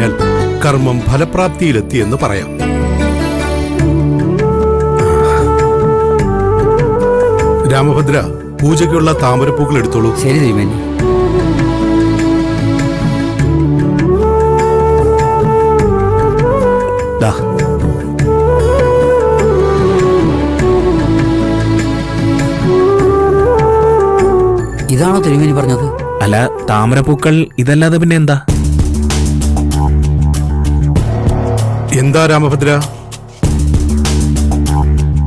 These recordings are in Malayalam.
കഴിഞ്ഞാൽ കർമ്മം ഫലപ്രാപ്തിയിലെത്തിയെന്ന് പറയാം. രാമഭദ്ര, പൂജയ്ക്കുള്ള താമരപ്പൂക്കൾ എടുത്തോളൂ. ശരി തിരുമേനി. ഇതാണോ തിരുമേനി പറഞ്ഞത്? അല്ല, താമരപ്പൂക്കൾ ഇതല്ലാതെ പിന്നെ എന്താ? എന്താ രാമഭദ്ര?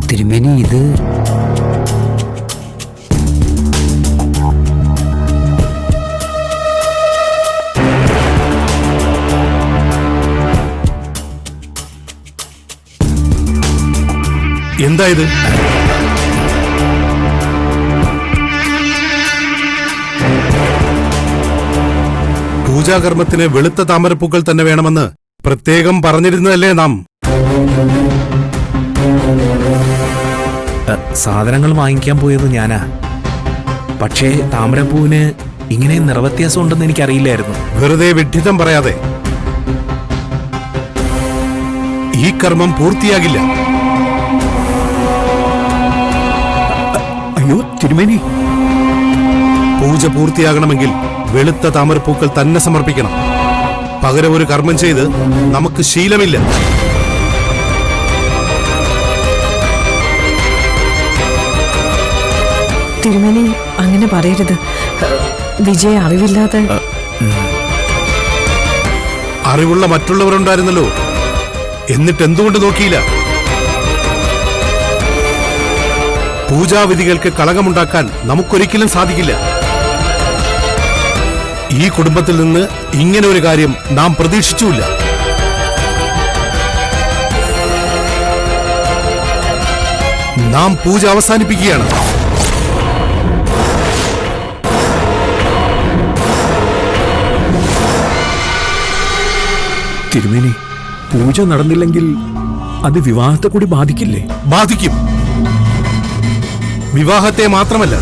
തിരുമേനി, ഇത് എന്താ ഇത്? പൂജാകർമ്മത്തിന് വെളുത്ത താമരപ്പൂക്കൾ തന്നെ വേണമെന്ന് പ്രത്യേകം പറഞ്ഞിരുന്നതല്ലേ നാം? സാധനങ്ങൾ വാങ്ങിക്കാൻ പോയത് ഞാനാ. പക്ഷേ താമരപ്പൂവിന് ഇങ്ങനെ നിറവ്യത്യാസം ഉണ്ടെന്ന് എനിക്കറിയില്ലായിരുന്നു. വെറുതെ വിഡ്ഢിത്തം പറയാതെ. ഈ കർമ്മം പൂർത്തിയാകില്ല. അയ്യോ തിരുമേനി, പൂജ പൂർത്തിയാകണമെങ്കിൽ വെളുത്ത താമരപ്പൂക്കൾ തന്നെ സമർപ്പിക്കണം. പകരം ഒരു കർമ്മം ചെയ്ത് നമുക്ക് ശീലമില്ല. തിരുമേനി, അങ്ങനെ പറയരുത്. വിജയ അറിവില്ലാതെ. അറിവുള്ള മറ്റുള്ളവരുണ്ടായിരുന്നല്ലോ, എന്നിട്ട് എന്തുകൊണ്ട് നോക്കിയില്ല? പൂജാവിധികൾക്ക് കളങ്കമുണ്ടാക്കാൻ നമുക്കൊരിക്കലും സാധിക്കില്ല. ഈ കുടുംബത്തിൽ നിന്ന് ഇങ്ങനെ ഒരു കാര്യം നാം പ്രതീക്ഷിച്ചുമില്ല. നാം പൂജ അവസാനിപ്പിക്കുകയാണ്. തിരുമേനി, പൂജ നടന്നില്ലെങ്കിൽ അത് വിവാഹത്തെ കൂടി ബാധിക്കില്ലേ? ബാധിക്കും. വിവാഹത്തെ മാത്രമല്ല,